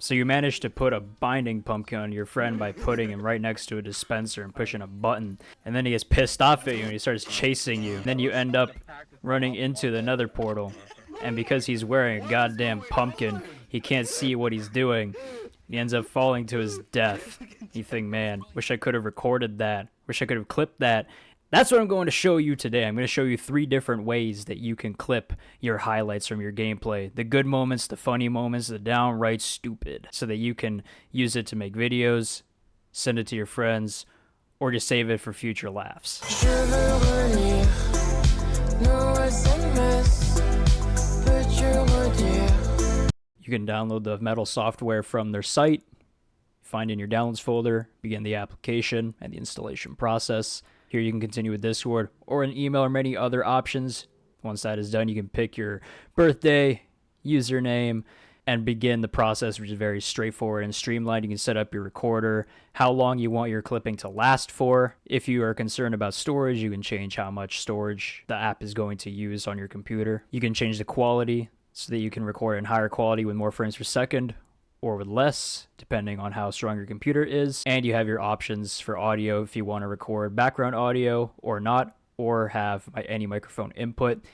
So you managed to put a binding pumpkin on your friend by putting him right next to a dispenser and pushing a button, and then he gets pissed off at you and he starts chasing you. Then you end up running into the nether portal, and because he's wearing a goddamn pumpkin, he can't see what he's doing. He ends up falling to his death. You think, man, wish I could have recorded that. Wish I could have clipped that. That's what I'm going to show you today. I'm going to show you 3 different ways that you can clip your highlights from your gameplay. The good moments, the funny moments, the downright stupid. So that you can use it to make videos, send it to your friends, or just save it for future laughs. You can download the Metal software from their site, find in your downloads folder, begin the application and the installation process. Here you can continue with Discord or an email or many other options. Once that is done, you can pick your birthday, username, and begin the process, which is very straightforward and streamlined. You can set up your recorder, how long you want your clipping to last for. If you are concerned about storage, you can change how much storage the app is going to use on your computer. You can change the quality so that you can record in higher quality with more frames per second, or with less, depending on how strong your computer is. And you have your options for audio if you want to record background audio or not, or have any microphone input.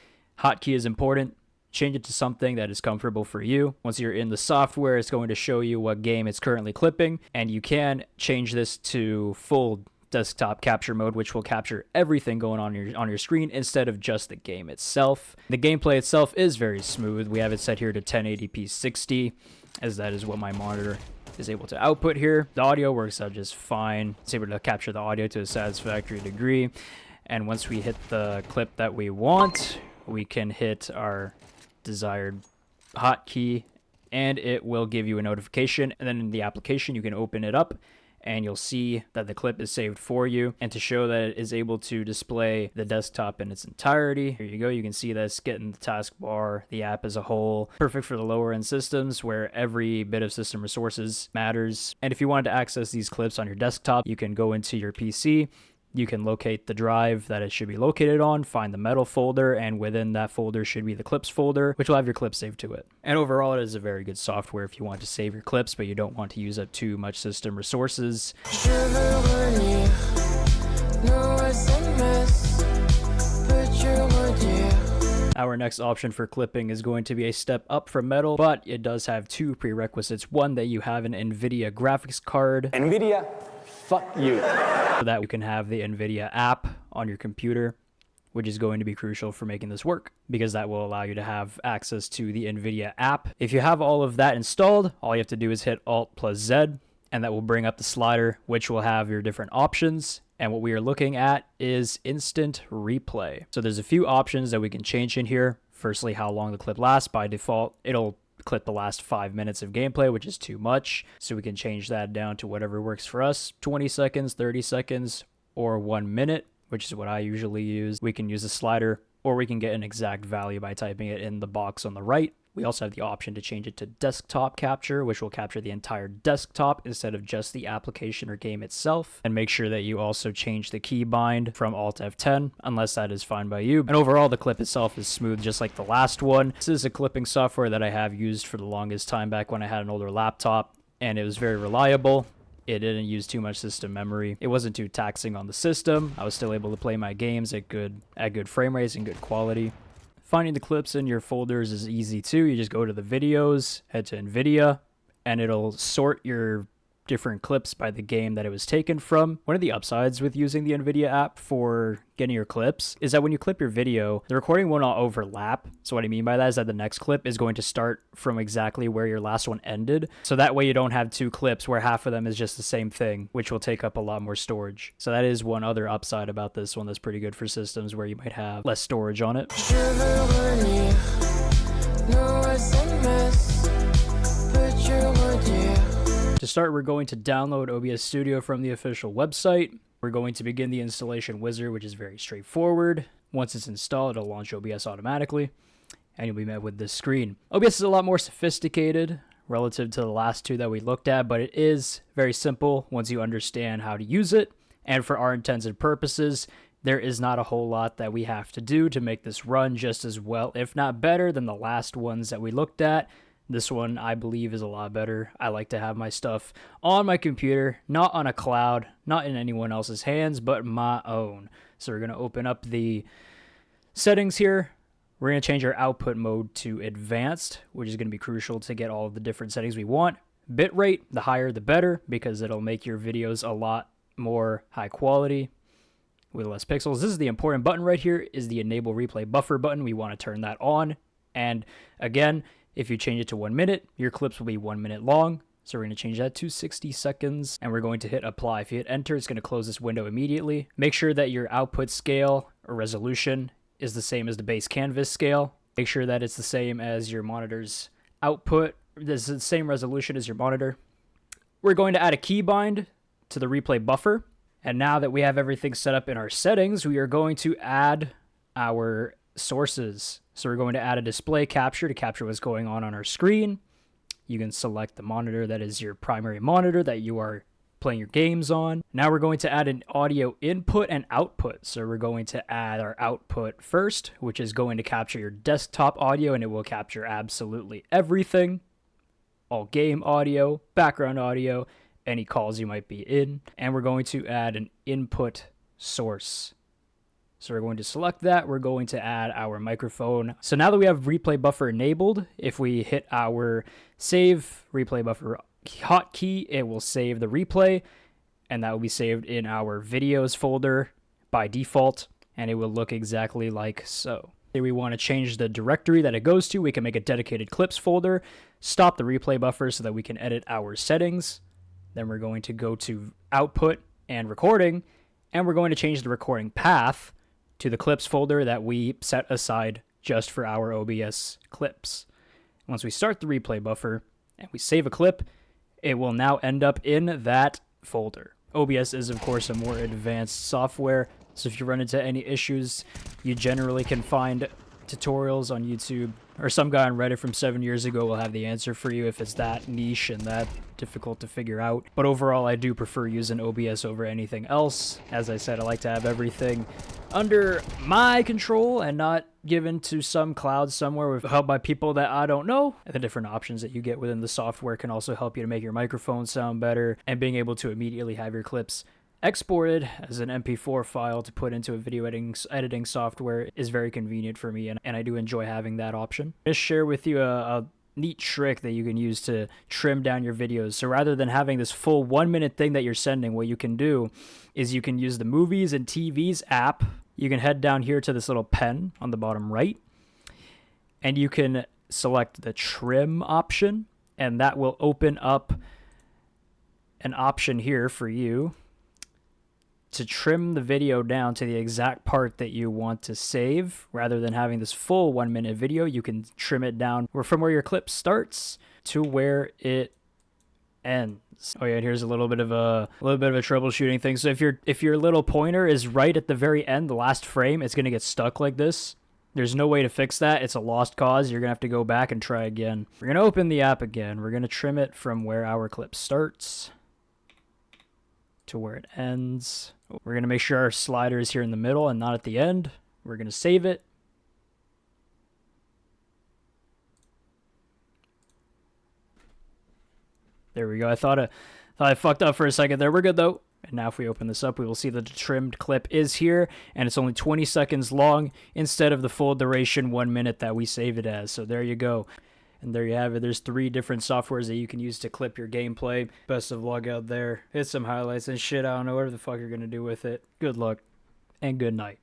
Hotkey is important. Change it to something that is comfortable for you. Once you're in the software, it's going to show you what game it's currently clipping, and you can change this to full desktop capture mode, which will capture everything going on your screen instead of just the game itself. The gameplay itself is very smooth. We have it set here to 1080p 60, as that is what my monitor is able to output here. The audio works out just fine. It's able to capture the audio to a satisfactory degree. And once we hit the clip that we want, we can hit our desired hotkey and it will give you a notification. And then in the application, you can open it up and you'll see that the clip is saved for you. And to show that it is able to display the desktop in its entirety, here you go. You can see this getting the taskbar, the app as a whole. Perfect for the lower end systems where every bit of system resources matters. And if you wanted to access these clips on your desktop, you can go into your PC. You can locate the drive that it should be located on, find the metal folder, and within that folder should be the clips folder, which will have your clips saved to it. And overall, it is a very good software if you want to save your clips, but you don't want to use up too much system resources. Our next option for clipping is going to be a step up from Metal, but it does have 2 prerequisites. One, that you have an NVIDIA graphics card. NVIDIA, fuck you. So that you can have the NVIDIA app on your computer, which is going to be crucial for making this work, because that will allow you to have access to the NVIDIA app. If you have all of that installed, all you have to do is hit Alt+Z, and that will bring up the slider, which will have your different options. And what we are looking at is instant replay. So there's a few options that we can change in here. Firstly, how long the clip lasts. By default, it'll clip the last 5 minutes of gameplay, which is too much. So we can change that down to whatever works for us. 20 seconds, 30 seconds, or 1 minute, which is what I usually use. We can use a slider, or we can get an exact value by typing it in the box on the right. We also have the option to change it to desktop capture, which will capture the entire desktop instead of just the application or game itself. And make sure that you also change the keybind from Alt F10, unless that is fine by you. And overall, the clip itself is smooth, just like the last one. This is a clipping software that I have used for the longest time back when I had an older laptop, and it was very reliable. It didn't use too much system memory. It wasn't too taxing on the system. I was still able to play my games at good frame rates and good quality. Finding the clips in your folders is easy too. You just go to the videos, head to NVIDIA, and it'll sort your different clips by the game that it was taken from. One of the upsides with using the NVIDIA app for getting your clips is that when you clip your video, the recording will not overlap. So what I mean by that is that the next clip is going to start from exactly where your last one ended. So that way you don't have 2 clips where half of them is just the same thing, which will take up a lot more storage. So that is one other upside about this one that's pretty good for systems where you might have less storage on it. To start, we're going to download OBS Studio from the official website. We're going to begin the installation wizard, which is very straightforward. Once it's installed, it'll launch OBS automatically, and you'll be met with this screen. OBS is a lot more sophisticated relative to the last 2 that we looked at, but it is very simple once you understand how to use it. And for our intents and purposes, there is not a whole lot that we have to do to make this run just as well, if not better, than the last ones that we looked at. This one, I believe, is a lot better. I like to have my stuff on my computer, not on a cloud, not in anyone else's hands, but my own. So we're going to open up the settings here. We're going to change our output mode to advanced, which is going to be crucial to get all of the different settings we want. Bitrate, the higher the better, because it'll make your videos a lot more high quality with less pixels. This is the important button right here, is the enable replay buffer button. We want to turn that on. And again, if you change it to 1 minute, your clips will be 1 minute long. So we're going to change that to 60 seconds, and we're going to hit apply. If you hit enter, it's going to close this window immediately. Make sure that your output scale or resolution is the same as the base canvas scale. Make sure that it's the same as your monitor's output. This is the same resolution as your monitor. We're going to add a keybind to the replay buffer. And now that we have everything set up in our settings, we are going to add our sources. So we're going to add a display capture to capture what's going on our screen. You can select the monitor that is your primary monitor that you are playing your games on. Now we're going to add an audio input and output. So we're going to add our output first, which is going to capture your desktop audio, and it will capture absolutely everything. All game audio, background audio, any calls you might be in. And we're going to add an input source. So we're going to select that. We're going to add our microphone. So now that we have replay buffer enabled, if we hit our save replay buffer hotkey, it will save the replay, and that will be saved in our videos folder by default, and it will look exactly like so. If we want to change the directory that it goes to, we can make a dedicated clips folder, stop the replay buffer so that we can edit our settings. Then we're going to go to output and recording, and we're going to change the recording path to the clips folder that we set aside just for our OBS clips. Once we start the replay buffer and we save a clip, it will now end up in that folder. OBS is, of course, a more advanced software, so if you run into any issues, you generally can find tutorials on YouTube, or some guy on Reddit from 7 years ago will have the answer for you if it's that niche and that difficult to figure out. But overall, I do prefer using OBS over anything else. As I said, I like to have everything under my control and not given to some cloud somewhere with help by people that I don't know. And the different options that you get within the software can also help you to make your microphone sound better, and being able to immediately have your clips exported as an MP4 file to put into a video editing software is very convenient for me, and I do enjoy having that option. Just share with you a neat trick that you can use to trim down your videos. So rather than having this full 1 minute thing that you're sending, what you can do is you can use the Movies and TVs app. You can head down here to this little pen on the bottom right, and you can select the trim option, and that will open up an option here for you to trim the video down to the exact part that you want to save. Rather than having this full 1 minute video, you can trim it down from where your clip starts to where it ends. Oh yeah, and here's a little bit of a troubleshooting thing. So if your little pointer is right at the very end, the last frame, it's gonna get stuck like this. There's no way to fix that. It's a lost cause. You're gonna have to go back and try again. We're gonna open the app again. We're gonna trim it from where our clip starts to where it ends. We're going to make sure our slider is here in the middle and not at the end. We're going to save it. There we go. I thought I fucked up for a second there. We're good though. And now if we open this up, we will see that the trimmed clip is here, and it's only 20 seconds long instead of the full duration 1 minute that we save it as. So there you go. And there you have it. There's 3 different softwares that you can use to clip your gameplay. Best of luck out there. Hit some highlights and shit. I don't know whatever the fuck you're going to do with it. Good luck and good night.